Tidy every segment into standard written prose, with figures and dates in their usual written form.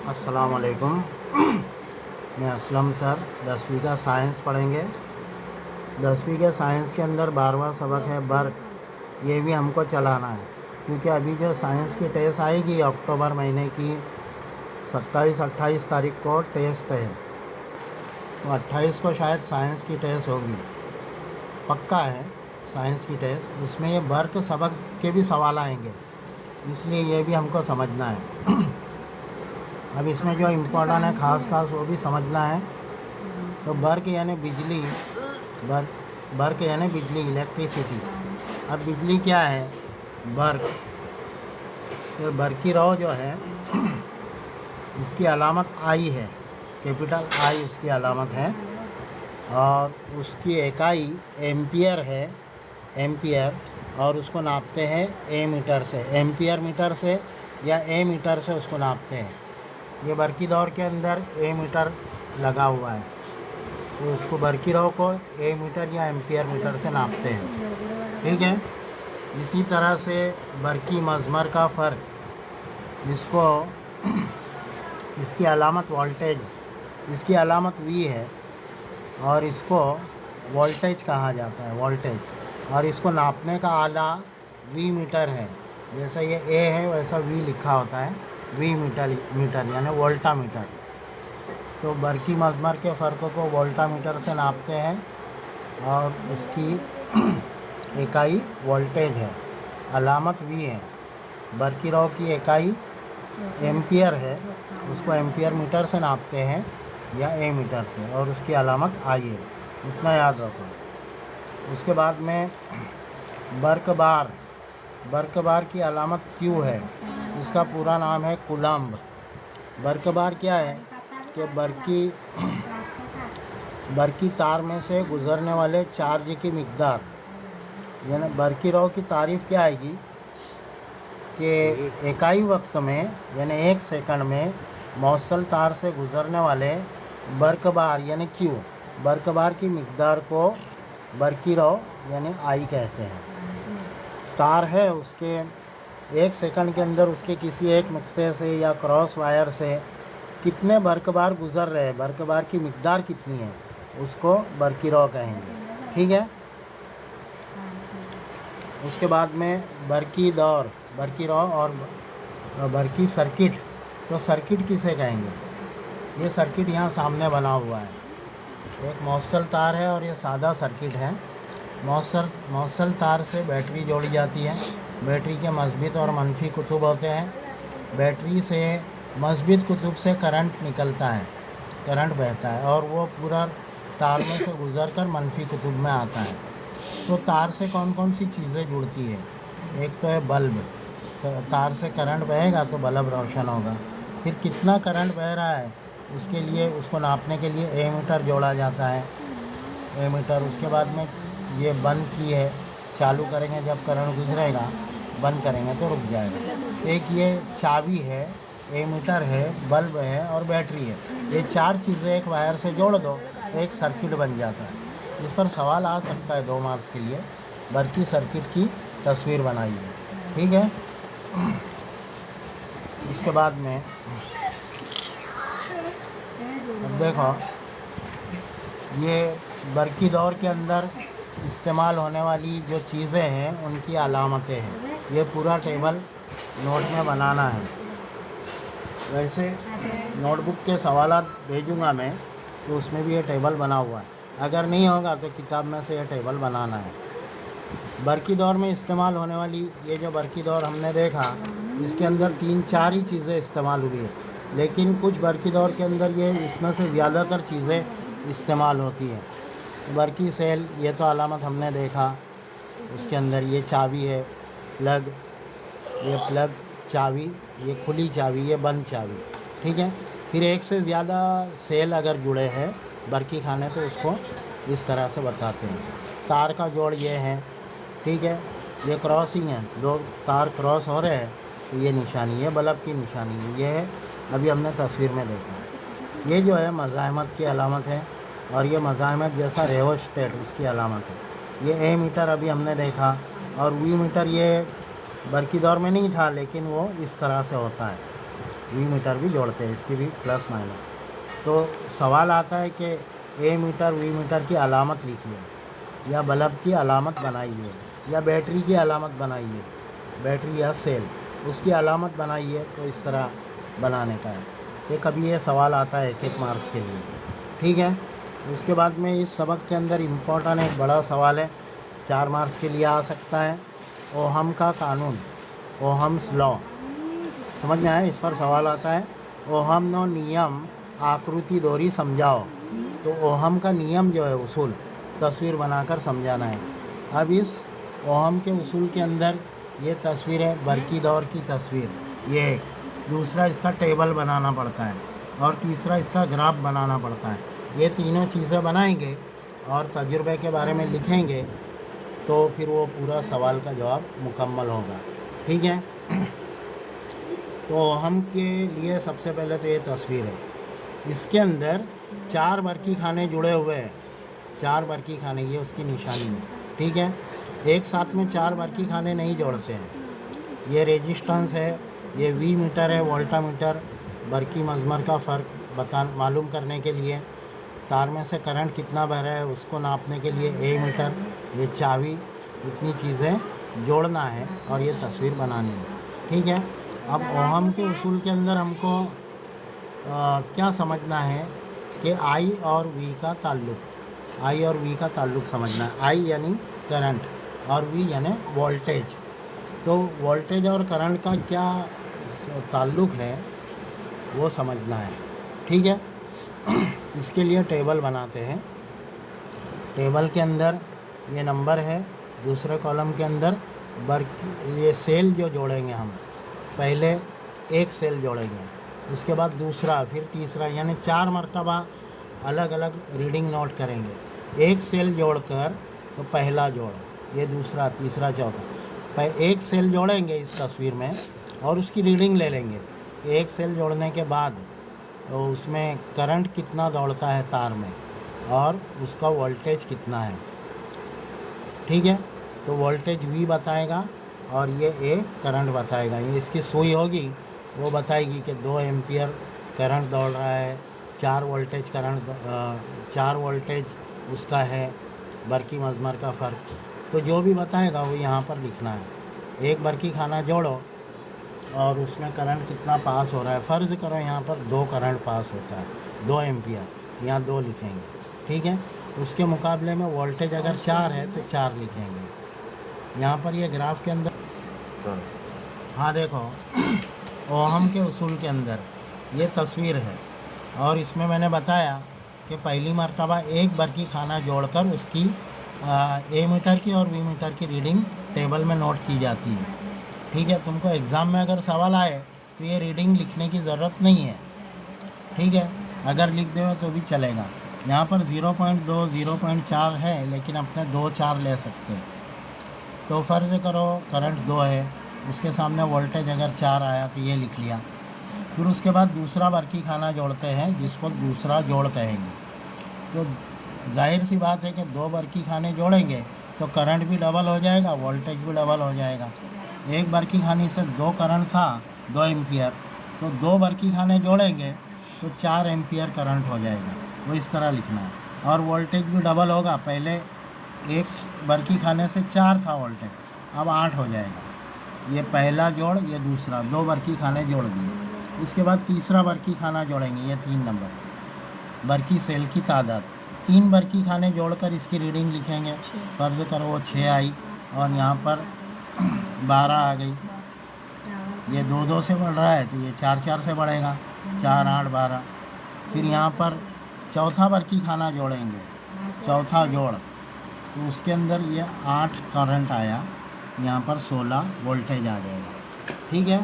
अस्सलाम वालेकुम। मैं असलम सर 10वीं का साइंस पढ़ेंगे। 10वीं के साइंस के अंदर 12वां सबक है बर्क। ये भी हमको चलाना है क्योंकि अभी जो साइंस की टेस्ट आएगी अक्टूबर महीने की 27-28 तारीख को टेस्ट है, तो 28 को शायद साइंस की टेस्ट होगी, पक्का है साइंस की टेस्ट। उसमें ये बर्क सबक के भी सवाल आएंगे, इसलिए ये भी हमको समझना है। अब इसमें जो इम्पोर्टेंट है ख़ास वो भी समझना है। तो बर्क यानी बिजली, बर्क यानी बिजली, इलेक्ट्रिसिटी। अब बिजली क्या है? बर्क। तो बर्की रॉ जो है इसकी अलामत आई है, कैपिटल आई उसकी अलामत है, और उसकी इकाई एम्पियर है, एम्पियर। और उसको नापते हैं ए मीटर से, एम्पियर मीटर से या ए मीटर से उसको नापते हैं। ये बर्की दौर के अंदर ए मीटर लगा हुआ है, तो उसको बर्की रॉ को ए मीटर या एम्पियर मीटर से नापते हैं, ठीक है। इसी तरह से बर्की मज़मर का फ़र्क, इसको इसकी अलामत वोल्टेज, इसकी अलामत वी है और इसको वोल्टेज कहा जाता है, वोल्टेज। और इसको नापने का आला वी मीटर है। जैसे ये ए है वैसा वी लिखा होता है, वी मीटर यानी वोल्टा मीटर। तो बर्की मज़मर के फ़र्क को वोल्टा मीटर से नापते हैं और उसकी इकाई वोल्टेज है, अलामत वी है। बर्की रॉ की इकाई एम्पियर है, उसको एम्पियर मीटर से नापते हैं या ए मीटर से, और उसकी अलामत आई है, इतना याद रखो। उसके बाद में बर्क बार, बर्क बार की अलामत क्यू है, इसका पूरा नाम है कूलम्ब। बर्क बार क्या है कि बर्की तार में से गुज़रने वाले चार्ज की मिक़दार, यानी बर्की रॉ की तारीफ़ क्या आएगी कि इकाई वक्त में यानी 1 सेकंड में मौसल तार से गुज़रने वाले बर्क बार यानी क्यू, बर्क बार की मिक़दार को बर्की रॉ यानी आई कहते हैं। तार है, उसके 1 सेकंड के अंदर उसके किसी एक नुक्ते से या क्रॉस वायर से कितने बर्क बार गुज़र रहे हैं, बर्क बार की मिक़दार कितनी है, उसको बर्की रॉ कहेंगे, ठीक है। उसके बाद में बर्की दौर, बर्की रॉ और बर्की सर्किट। तो सर्किट किसे कहेंगे? ये सर्किट यहाँ सामने बना हुआ है, एक मौसल तार है और ये सादा सर्किट है। मौसल तार से बैटरी जोड़ी जाती है, बैटरी के मस्बित और मनफी कुतुब होते हैं। बैटरी से मस्बित कुतुब से करंट निकलता है, करंट बहता है और वो पूरा तार में से गुज़र कर मनफी कुतुब में आता है। तो तार से कौन कौन सी चीज़ें जुड़ती है? एक तो है बल्ब, तो तार से करंट बहेगा तो बल्ब रोशन होगा। फिर कितना करंट बह रहा है उसके लिए, उसको नापने के लिए ए मीटर जोड़ा जाता है, ए मीटर। उसके बाद में ये बंद की है, चालू करेंगे जब करंट गुजरेगा, बंद करेंगे तो रुक जाएगा। एक ये चाबी है, ए मीटर है, बल्ब है और बैटरी है। ये 4 चीज़ें एक वायर से जोड़ दो तो एक सर्किट बन जाता है। इस पर सवाल आ सकता है 2 मार्क्स के लिए। बर्की सर्किट की तस्वीर बनाइए, ठीक है। उसके बाद में अब देखो, ये बर्की दौर के अंदर इस्तेमाल होने वाली जो चीज़ें हैं उनकी अलामतें हैं। ये पूरा टेबल नोट में बनाना है। वैसे नोटबुक के सवालात भेजूँगा मैं, तो उसमें भी ये टेबल बना हुआ है। अगर नहीं होगा तो किताब में से ये टेबल बनाना है। बर्की दौर में इस्तेमाल होने वाली ये जो बर्की दौर हमने देखा, इसके अंदर 3-4 ही चीज़ें इस्तेमाल हुई है, लेकिन कुछ बर्की दौर के अंदर ये इसमें से ज़्यादातर चीज़ें इस्तेमाल होती हैं। बर्की सेल, ये तो अलामत हमने देखा। उसके अंदर ये चाबी है, प्लग, ये प्लग चाबी, ये खुली चाबी, ये बंद चाबी, ठीक है। फिर एक से ज़्यादा सेल अगर जुड़े हैं बर्की खाने तो उसको इस तरह से बताते हैं। तार का जोड़ ये है, ठीक है। ये क्रॉसिंग है, 2 तार क्रॉस हो रहे हैं तो ये निशानी है, बल्ब की निशानी ये है, अभी हमने तस्वीर में देखा। ये जो है मज़ाहमत की अलामत है और ये मज़ाहमत जैसा रेवोस्टेट उसकी अलामत है। ये ए मीटर अभी हमने देखा, और वी मीटर ये बर्की दौर में नहीं था, लेकिन वो इस तरह से होता है। वी मीटर भी जोड़ते हैं, इसकी भी प्लस माइनस। तो सवाल आता है कि ए मीटर वी मीटर की अलामत लिखिए, या बल्ब की अलामत बनाइए, या बैटरी की अलामत बनाइए, बैटरी या सेल उसकी अलामत बनाइए। तो इस तरह बनाने का है। ये कभी ये सवाल आता है 1-1 मार्क्स के लिए, ठीक है। उसके बाद में इस सबक के अंदर इम्पोर्टेंट एक बड़ा सवाल है, 4 मार्क्स के लिए आ सकता है, ओहम का कानून, ओहम्स लॉ। समझ में आया? इस पर सवाल आता है, ओहम नो नियम आकृति दोरी समझाओ। तो ओहम का नियम जो है उसूल तस्वीर बनाकर समझाना है। अब इस ओहम के उसूल के अंदर ये तस्वीर है, बरकी दौर की तस्वीर, ये एक। दूसरा इसका टेबल बनाना पड़ता है, और तीसरा इसका ग्राफ बनाना पड़ता है। ये तीनों चीज़ें बनाएंगे और तजुर्बे के बारे में लिखेंगे, तो फिर वो पूरा सवाल का जवाब मुकम्मल होगा, ठीक है। तो हम के लिए सबसे पहले तो ये तस्वीर है, इसके अंदर 4 बरकी खाने जुड़े हुए हैं, 4 बरकी खाने, ये उसकी निशानी है, ठीक है। एक साथ में 4 बरकी खाने नहीं जोड़ते हैं। ये रेजिस्टेंस है, ये वी मीटर है, वोल्टा मीटर, बरकी मजमर का फ़र्क मालूम करने के लिए, तार में से करंट कितना बह रहा है उसको नापने के लिए ए मीटर, ये चाबी, इतनी चीज़ें जोड़ना है और ये तस्वीर बनानी है, ठीक है। अब ओहम के उसूल के अंदर हमको क्या समझना है कि आई और वी का ताल्लुक़, आई और वी का ताल्लुक़ समझना है। आई यानी करंट और वी यानी वोल्टेज। तो वोल्टेज और करंट का क्या ताल्लुक़ है वो समझना है, ठीक है। इसके लिए टेबल बनाते हैं। टेबल के अंदर ये नंबर है, दूसरे कॉलम के अंदर ये सेल जो जोड़ेंगे हम, पहले एक सेल जोड़ेंगे, उसके बाद दूसरा, फिर तीसरा, यानी 4 मरतबा अलग अलग रीडिंग नोट करेंगे। एक सेल जोड़कर तो पहला जोड़, ये दूसरा, तीसरा, चौथा, एक सेल जोड़ेंगे इस तस्वीर में और उसकी रीडिंग ले लेंगे। एक सेल जोड़ने के बाद तो उसमें करंट कितना दौड़ता है तार में और उसका वोल्टेज कितना है, ठीक है। तो वोल्टेज वी बताएगा और ये ए करंट बताएगा। ये इसकी सुई होगी, वो बताएगी कि 2 एम्पियर करंट दौड़ रहा है, 4 वोल्टेज करंट, 4 वोल्टेज उसका है, बरकी मजमर का फ़र्क। तो जो भी बताएगा वो यहाँ पर लिखना है। एक बरकी खाना जोड़ो और उसमें करंट कितना पास हो रहा है। फ़र्ज़ करो यहाँ पर 2 करंट पास होता है, 2 एम्पियर, यहाँ 2 लिखेंगे, ठीक है। उसके मुकाबले में वोल्टेज अगर 4 है तो 4 लिखेंगे। यहाँ पर ये ग्राफ के अंदर, हाँ देखो, ओहम के उसूल के अंदर ये तस्वीर है और इसमें मैंने बताया कि पहली मर्तबा एक बरकी खाना जोड़कर उसकी ए मीटर की और वी मीटर की रीडिंग टेबल में नोट की जाती है, ठीक है। तुमको एग्ज़ाम में अगर सवाल आए तो ये रीडिंग लिखने की ज़रूरत नहीं है, ठीक है। अगर लिख दो तो भी चलेगा। यहाँ पर 0.2, 0.4 है, लेकिन अपने 2-4 ले सकते हैं। तो फ़र्ज़ करो करंट 2 है, उसके सामने वोल्टेज अगर 4 आया तो ये लिख लिया। फिर उसके बाद दूसरा बरकी खाना जोड़ते हैं जिसको दूसरा जोड़ कहेंगे। तो जाहिर सी बात है कि 2 बरकी खाने जोड़ेंगे तो करंट भी डबल हो जाएगा, वोल्टेज भी डबल हो जाएगा। एक बरकी खाने से 2 करंट था, 2 एम्पियर, तो 2 बरकी खाने जोड़ेंगे तो 4 एम्पियर करंट हो जाएगा। वो इस तरह लिखना है। और वोल्टेज भी डबल होगा, पहले एक बरकी खाने से 4 था वोल्टेज, अब 8 हो जाएगा। ये पहला जोड़, ये दूसरा, 2 बरकी खाने जोड़ दिए। उसके बाद तीसरा बरकी खाना जोड़ेंगे, ये 3 नंबर, बरकी सेल की तादाद। 3 बरकी खाने जोड़कर इसकी रीडिंग लिखेंगे। फर्ज करो वो 6 आई और यहाँ पर 12 आ गई। ये 2-2 से बढ़ रहा है तो ये 4-4 से बढ़ेगा, 4, 8, 12। फिर यहाँ पर चौथा बरकी खाना जोड़ेंगे, चौथा जोड़, तो उसके अंदर ये 8 करंट आया, यहाँ पर 16 वोल्टेज आ जाएगा, ठीक है।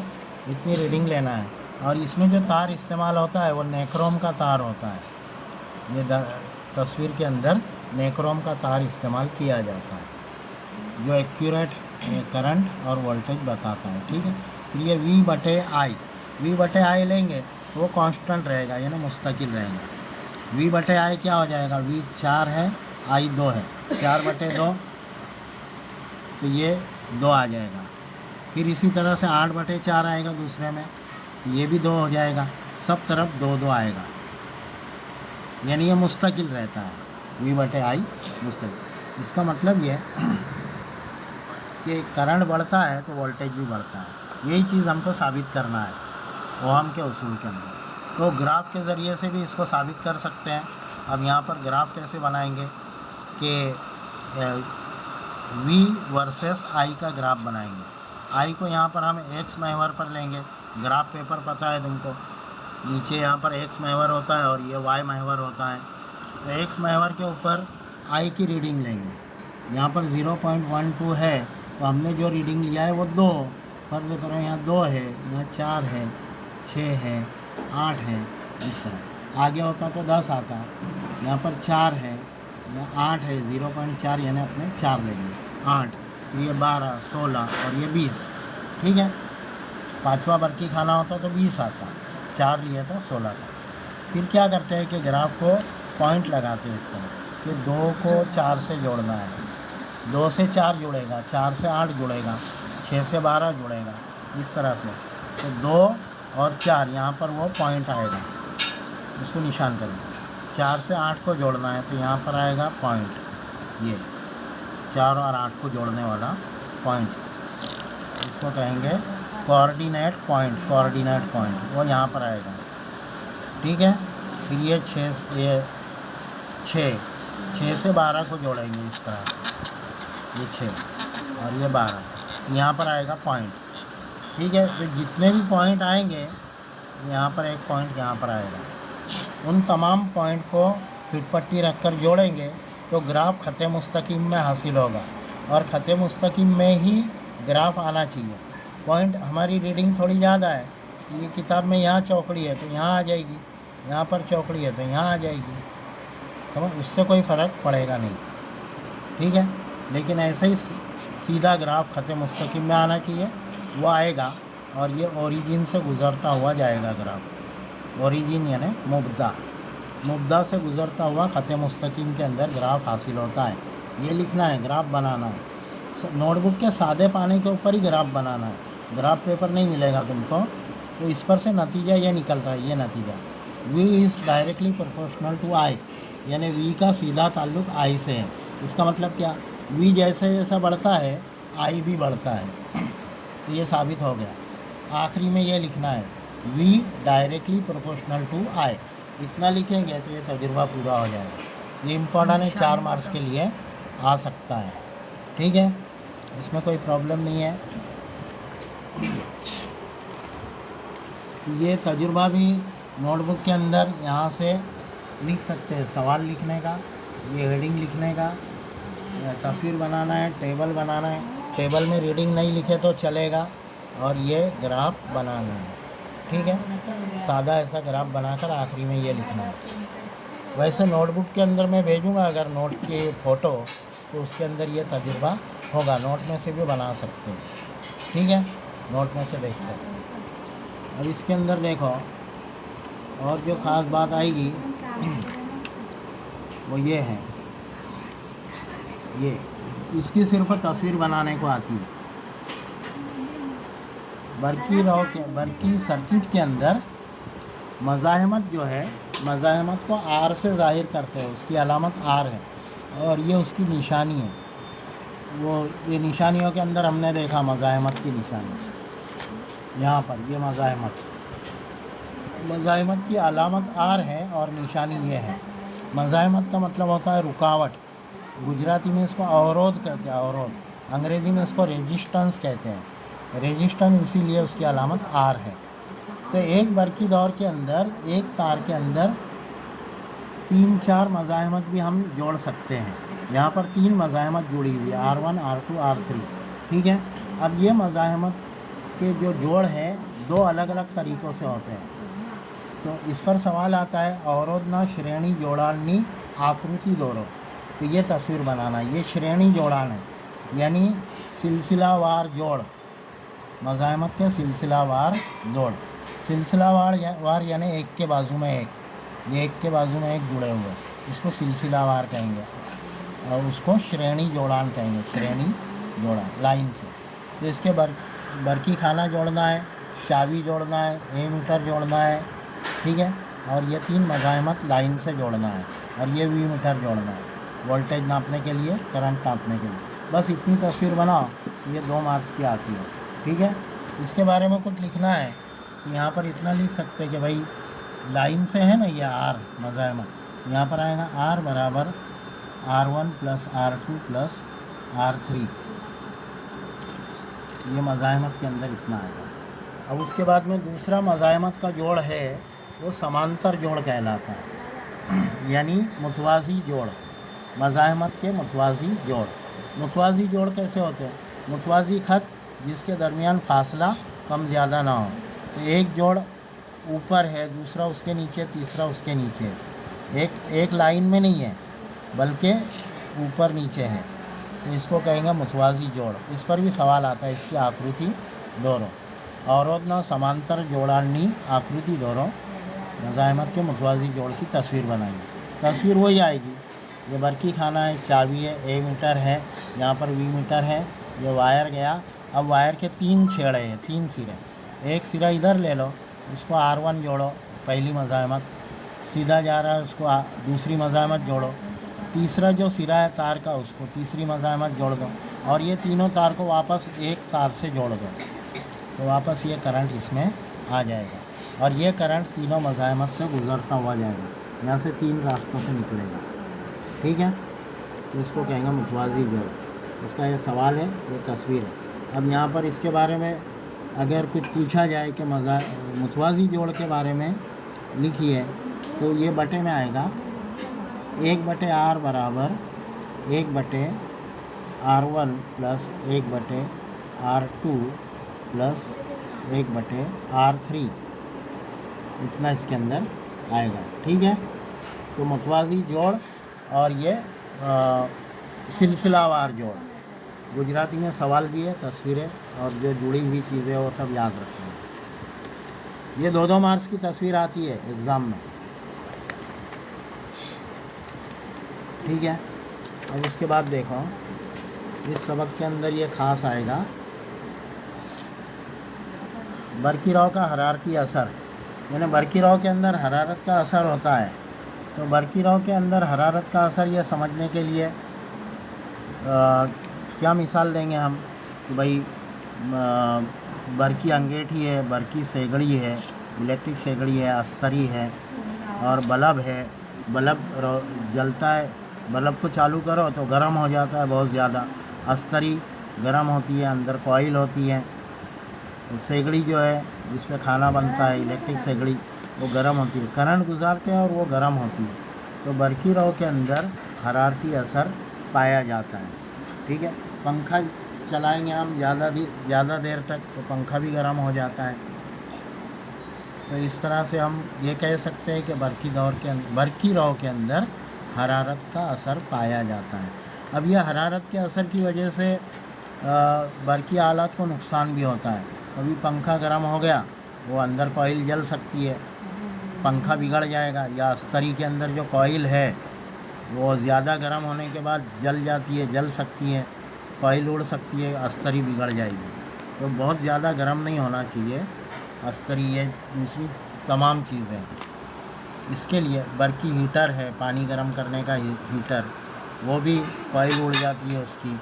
इतनी रीडिंग लेना है। और इसमें जो तार इस्तेमाल होता है वो नेक्रोम का तार होता है। ये तस्वीर के अंदर नेक्रोम का तार इस्तेमाल किया जाता है जो एक्यूरेट करंट और वोल्टेज बताता है, ठीक है। फिर ये V/I लेंगे तो वो कांस्टेंट रहेगा, यानी मुस्तकिल रहेगा। V/I क्या हो जाएगा? V 4 है, I 2 है, 4/2 तो ये 2 आ जाएगा। फिर इसी तरह से 8/4 आएगा दूसरे में, ये भी 2 हो जाएगा, सब तरफ 2 2 आएगा, यानी ये मुस्तकिल रहता है, V/I मुस्तकिल। इसका मतलब ये कि करंट बढ़ता है तो वोल्टेज भी बढ़ता है। यही चीज़ हमको साबित करना है ओहम के उसूल के अंदर। तो ग्राफ के ज़रिए से भी इसको साबित कर सकते हैं। अब यहाँ पर ग्राफ कैसे बनाएंगे कि V वर्सेस I का ग्राफ बनाएंगे। I को यहाँ पर हम x महवर पर लेंगे, ग्राफ पेपर पता है तुमको, नीचे यहाँ पर x महवर होता है और ये y महवर होता है। तो x महवर के ऊपर I की रीडिंग लेंगे, यहाँ पर 0.12 है, तो हमने जो रीडिंग लिया है वो 2, फर्ज करो यहाँ 2 है, यहाँ 4 है, 6 है, 8 है, इस तरह। आगे होता तो 10 आता, यहाँ पर 4 है, यहाँ 8 है, 0.4 यानी अपने 4 लेंगे, 8, तो ये 12, 16 और ये 20, ठीक है। पाँचवा बरकी खाना होता तो 20 आता, 4 लिए तो 16 था। फिर क्या करते हैं कि ग्राफ को पॉइंट लगाते हैं इस तरह कि 2 को 4 से जोड़ना है, 2 से 4 जुड़ेगा, 4 से 8 जुड़ेगा, 6 से 12 जुड़ेगा, इस तरह से। तो 2 और 4 यहाँ पर वो पॉइंट आएगा, उसको निशान करेंगे। 4 से 8 को जोड़ना है तो यहाँ पर आएगा पॉइंट, ये 4 और 8 को जोड़ने वाला पॉइंट, इसको कहेंगे कोऑर्डिनेट पॉइंट, कोऑर्डिनेट पॉइंट, वो यहाँ पर आएगा, ठीक है। फिर ये 6 से 12 को जोड़ेंगे इस तरह से, ये 6 और ये 12, यहाँ पर आएगा पॉइंट, ठीक है। तो जितने भी पॉइंट आएंगे, यहाँ पर एक पॉइंट यहाँ पर आएगा, उन तमाम पॉइंट को फिर पट्टी रख कर जोड़ेंगे तो ग्राफ ख़त मुस्तकीम में हासिल होगा, और ख़त मुस्तकीम में ही ग्राफ आना चाहिए। पॉइंट हमारी रीडिंग थोड़ी ज़्यादा है, ये किताब में यहाँ चौकड़ी है तो यहाँ आ जाएगी, यहाँ पर चौकड़ी है तो यहाँ आ जाएगी, समझ, उससे कोई फ़र्क पड़ेगा नहीं, ठीक है। लेकिन ऐसे ही सीधा ग्राफ ख़त मुस्तकीम में आना चाहिए, वो आएगा, और ये ओरिजिन से गुज़रता हुआ जाएगा ग्राफ। ओरिजिन यानी मुब्दा से गुज़रता हुआ ख़त मुस्तकीम के अंदर ग्राफ हासिल होता है। ये लिखना है, ग्राफ बनाना है, नोटबुक के सादे पाने के ऊपर ही ग्राफ बनाना है, ग्राफ पेपर नहीं मिलेगा तुमको। तो इस पर से नतीजा ये निकलता है, ये नतीजा V is directly proportional to I, यानी V का सीधा ताल्लुक I से है। इसका मतलब क्या, V जैसे जैसा बढ़ता है I भी बढ़ता है, तो ये साबित हो गया। आखिरी में ये लिखना है V directly proportional to I, इतना लिखेंगे तो ये तजुर्बा पूरा हो जाएगा। ये इम्पोर्टेंट है, 4 मार्क्स के लिए आ सकता है, ठीक है, इसमें कोई प्रॉब्लम नहीं है। ये तजुर्बा भी नोटबुक के अंदर यहाँ से लिख सकते हैं, सवाल लिखने का, ये हेडिंग लिखने का, तस्वीर बनाना है, टेबल बनाना है, टेबल में रीडिंग नहीं लिखे तो चलेगा, और ये ग्राफ बनाना है, ठीक है। सादा ऐसा ग्राफ बनाकर आखिरी में ये लिखना है। वैसे नोटबुक के अंदर मैं भेजूँगा अगर नोट की फ़ोटो, तो उसके अंदर ये तजुर्बा होगा, नोट में से भी बना सकते हैं, ठीक है, नोट में से देखकर। अब इसके अंदर देखो, और जो ख़ास बात आएगी वो ये है, ये इसकी सिर्फ तस्वीर बनाने को आती है। बरकी सर्किट के अंदर मज़ाहमत जो है, मज़ाहमत को R से ज़ाहिर करते हैं, उसकी अलामत R है, और ये उसकी निशानी है। वो ये निशानियों के अंदर हमने देखा मज़ाहमत की निशानी, यहाँ पर ये मज़ाहमत की अलामत R है और निशानी ये है। मज़ाहमत का मतलब होता है रुकावट, गुजराती में इसको अवरोध कहते हैं, अवरोध, अंग्रेज़ी में इसको रेजिस्टेंस कहते हैं, रेजिस्टेंस, इसीलिए उसकी अलामत R है। तो एक बरकी दौर के अंदर एक तार के अंदर 3-4 मज़ाहमत भी हम जोड़ सकते हैं। यहाँ पर 3 मज़ाहमत जुड़ी हुई है, R1, R2, R3, ठीक है। अब ये मज़ाहमत के जो जोड़ है 2 अलग अलग तरीक़ों से होते हैं। तो इस पर सवाल आता है, अवरोधना श्रेणी जोड़ानी आकृति दोरो, तो ये तस्वीर बनाना, ये श्रेणी जोड़ान है, यानी सिलसिलावार जोड़, मज़ाहमत के सिलसिलावार जोड़, सिलसिलावार यानी एक के बाजू में एक, ये एक के बाजू में एक जुड़े हुए, इसको सिलसिलावार कहेंगे, और उसको श्रेणी जोड़ान कहेंगे, श्रेणी जोड़ान लाइन से। तो इसके बरकी खाना जोड़ना है, चाबी जोड़ना है, एमीटर जोड़ना है, ठीक है, और ये 3 मज़ाहमत लाइन से जोड़ना है, और ये वी मीटर जोड़ना है वोल्टेज नापने के लिए, करंट नापने के लिए। बस इतनी तस्वीर बनाओ, ये 2 मार्क्स की आती है, ठीक है। इसके बारे में कुछ लिखना है तो यहाँ पर इतना लिख सकते हैं कि भाई लाइन से है ना ये आर मज़ाहमत, यहाँ पर आएगा आर बराबर R1 plus R2 plus R3, ये मज़ाहमत के अंदर इतना आएगा। अब उसके बाद में दूसरा मज़ाहमत का जोड़ है वो समांतर जोड़ कहलाता है, यानी मुतवाज़ी जोड़, मज़ाहमत के मुतवाज़ी जोड़। मुतवाज़ी जोड़ कैसे होते हैं? मुतवाज़ी ख़त जिसके दरमियान फासला कम ज़्यादा ना हो, तो एक जोड़ ऊपर है, दूसरा उसके नीचे, तीसरा उसके नीचे, एक लाइन में नहीं है बल्कि ऊपर नीचे है, तो इसको कहेंगे मुतवाज़ी जोड़। इस पर भी सवाल आता है, इसकी आकृति दोरो अवरोधना समांतर जोड़ानी आकृति दोरो मज़ाहमत के मुतवाज़ी जोड़ की तस्वीर बनाइए। तस्वीर वही आएगी, ये बरकी खाना है, चाबी है, ए मीटर है, यहाँ पर वी मीटर है, ये वायर गया। अब वायर के 3 छेड़े हैं, 3 सिरे, एक सिरा इधर ले लो, उसको R1 जोड़ो, पहली मज़ाहमत, सीधा जा रहा है उसको दूसरी मज़ाहमत जोड़ो, तीसरा जो सिरा है तार का उसको तीसरी मज़ाहमत जोड़ दो, और ये तीनों तार को वापस एक तार से जोड़ दो, तो वापस ये करंट इसमें आ जाएगा, और ये करंट तीनों मज़ाहमत से गुज़रता हुआ जाएगा, यहाँ से 3 रास्तों से निकलेगा, ठीक है। तो इसको कहेंगे मुतवाज़ी जोड़। इसका ये सवाल है, ये तस्वीर है। अब यहाँ पर इसके बारे में अगर कुछ पूछा जाए कि मुतवाज़ी जोड़ के बारे में लिखिए, तो ये बटे में आएगा 1/R बराबर 1/R1 plus 1/R2 plus 1/R3, इतना इसके अंदर आएगा, ठीक है। तो मुतवाज़ी जोड़ और ये सिलसिलावार जोड़, गुजराती में सवाल भी है, तस्वीरें और जो जुड़ी हुई चीज़ें वो सब याद रखेंगे। ये 2-2 मार्क्स की तस्वीर आती है एग्ज़ाम में, ठीक है। अब उसके बाद देखो इस सबक के अंदर ये ख़ास आएगा, बरकीराव का हरारती असर, यानी बरकीराव के अंदर हरारत का असर होता है। तो बरकीराव के अंदर हरारत का असर ये समझने के लिए क्या मिसाल देंगे हम कि भाई बरकी अंगीठी है, बरकी सेगड़ी है, इलेक्ट्रिक सेगड़ी है, अस्तरी है और बल्ब है। बल्ब जलता है, बल्ब को चालू करो तो गर्म हो जाता है बहुत ज़्यादा, अस्तरी गर्म होती है, अंदर कॉइल होती है। सेगड़ी जो है जिस पे खाना बनता है, इलेक्ट्रिक सेगड़ी, वो गर्म होती है, करंट गुजारते हैं और वो गर्म होती है। तो बरकीराव के अंदर हरारती असर पाया जाता है, ठीक है। पंखा चलाएंगे हम ज़्यादा देर तक तो पंखा भी गर्म हो जाता है। तो इस तरह से हम ये कह सकते हैं कि बरकीराव के अंदर हरारत का असर पाया जाता है। अब यह हरारत के असर की वजह से बरकी आलात को नुकसान भी होता है। कभी पंखा गर्म हो गया, वो अंदर कॉइल जल सकती है, पंखा बिगड़ जाएगा, या अस्तरी के अंदर जो कॉइल है वो ज़्यादा गर्म होने के बाद जल जाती है, जल सकती है, कॉइल उड़ सकती है, अस्तरी बिगड़ जाएगी। तो बहुत ज़्यादा गर्म नहीं होना चाहिए अस्तरी, ये दूसरी तमाम चीज़ें। इसके लिए बरकी हीटर है, पानी गर्म करने का हीटर, वो भी कॉइल उड़ जाती है उसकी,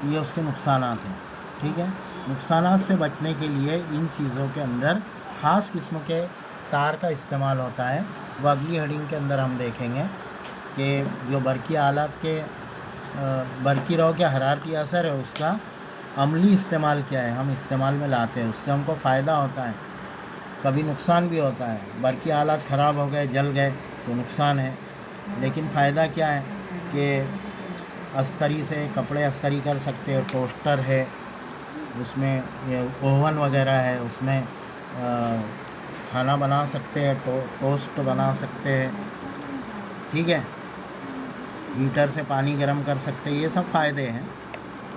ये उसके नुकसानात हैं, ठीक है। नुकसानात से बचने के लिए इन चीज़ों के अंदर ख़ास किस्म के तार का इस्तेमाल होता है। वो अगली हेडिंग के अंदर हम देखेंगे कि जो बरकी आलात के बरकीराव के हरारती असर है उसका अमली इस्तेमाल क्या है, हम इस्तेमाल में लाते हैं, उससे हमको फ़ायदा होता है, कभी नुकसान भी होता है। बरकी आलात ख़राब हो गए, जल गए तो नुकसान है, लेकिन फ़ायदा क्या है कि अस्तरी से कपड़े अस्तरी कर सकते हो, टोस्टर है, उसमें ये ओवन वगैरह है, उसमें खाना बना सकते हैं, टोस्ट बना सकते हैं, ठीक है। हीटर से पानी गर्म कर सकते हैं, ये सब फ़ायदे हैं।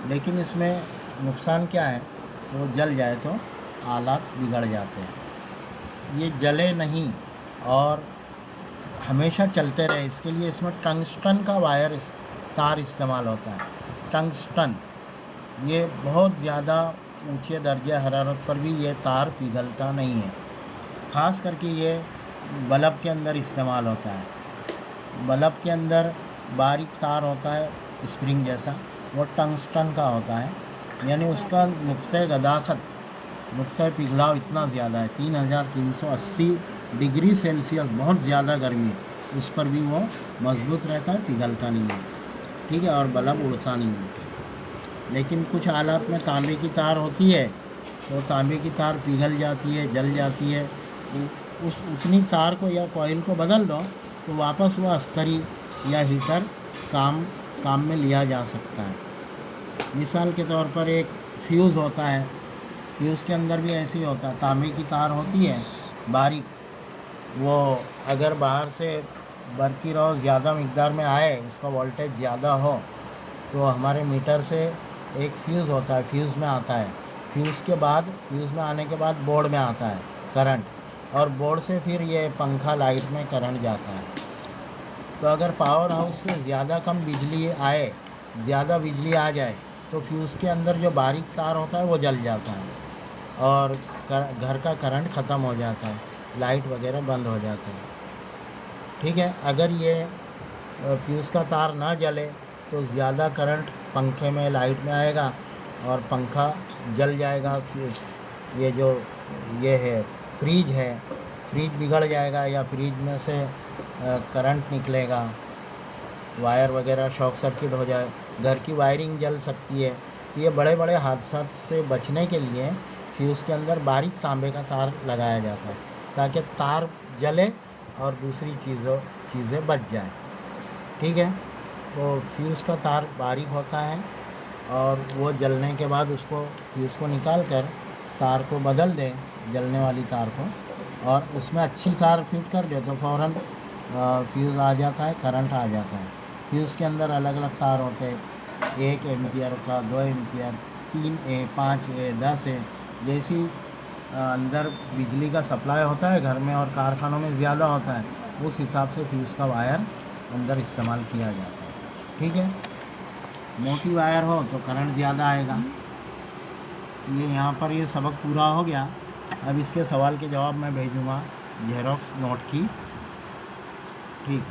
लेकिन इसमें नुकसान क्या है, वो जल जाए तो आलात बिगड़ जाते हैं। ये जले नहीं और हमेशा चलते रहे, इसके लिए इसमें टंगस्टन का वायर तार इस्तेमाल होता है। टंगस्टन ये बहुत ज़्यादा ऊंचे दर्जे हरारत पर भी ये तार पिघलता नहीं है। ख़ास करके ये बल्ब के अंदर इस्तेमाल होता है। बल्ब के अंदर बारीक तार होता है स्प्रिंग जैसा, वो टंगस्टन का होता है, यानी उसका नुक्ते गदाखत, नुक्ते पिघलाव इतना ज़्यादा है, 3380 डिग्री सेल्सियस, बहुत ज़्यादा गर्मी, उस पर भी वो मजबूत रहता है, पिघलता नहीं है। ठीक है, और बल्ब उड़ता नहीं है। लेकिन कुछ हालात में तांबे की तार होती है तो तांबे की तार पिघल जाती है, जल जाती है, उस उतनी तार को या कॉइल को बदल दो तो वापस वो अस्तरी या हीटर काम में लिया जा सकता है। मिसाल के तौर पर एक फ्यूज़ होता है, फ्यूज़ के अंदर भी ऐसे ही होता है, तांबे की तार होती है बारीक, वो अगर बाहर से बरकी रहो ज़्यादा मिकदार में आए, उसका वोल्टेज ज़्यादा हो, तो हमारे मीटर से एक फ्यूज़ होता है, फ्यूज़ में आता है, फ्यूज़ में आने के बाद बोर्ड में आता है करंट, और बोर्ड से फिर ये पंखा लाइट में करंट जाता है। तो अगर पावर हाउस से ज़्यादा कम बिजली आए, ज़्यादा बिजली आ जाए, तो फ्यूज़ के अंदर जो बारीक तार होता है वो जल जाता है और घर का करंट ख़त्म हो जाता है, लाइट वगैरह बंद हो जाता है। ठीक है, अगर ये फ्यूज़ का तार ना जले तो ज़्यादा करंट पंखे में, लाइट में आएगा और पंखा जल जाएगा। ये है फ्रीज बिगड़ जाएगा, या फ्रीज में से करंट निकलेगा, वायर वगैरह शॉर्ट सर्किट हो जाए, घर की वायरिंग जल सकती है। ये बड़े बड़े हादसा से बचने के लिए फ्यूज़ के अंदर बारीक तांबे का तार लगाया जाता है, ताकि तार जले और दूसरी चीज़ें बच जाएं। ठीक है, तो फ्यूज़ का तार बारीक होता है और वो जलने के बाद उसको फ्यूज़ को निकाल कर तार को बदल दें, जलने वाली तार को, और उसमें अच्छी तार फिट कर दे तो फ़ौरन फ्यूज़ आ जाता है, करंट आ जाता है। फ्यूज़ के अंदर अलग अलग तार होते हैं, 1 एम्पियर का, 2 एम्पियर, 3A, 5A, 10A, जैसी अंदर बिजली का सप्लाई होता है घर में और कारखानों में ज़्यादा होता है, उस हिसाब से फ्यूज़ का वायर अंदर इस्तेमाल किया जाता है। ठीक है, मोटी वायर हो तो करंट ज़्यादा आएगा। ये यहाँ पर ये सबक पूरा हो गया। अब इसके सवाल के जवाब मैं भेजूँगा ज़ेरॉक्स नोट की। ठीक।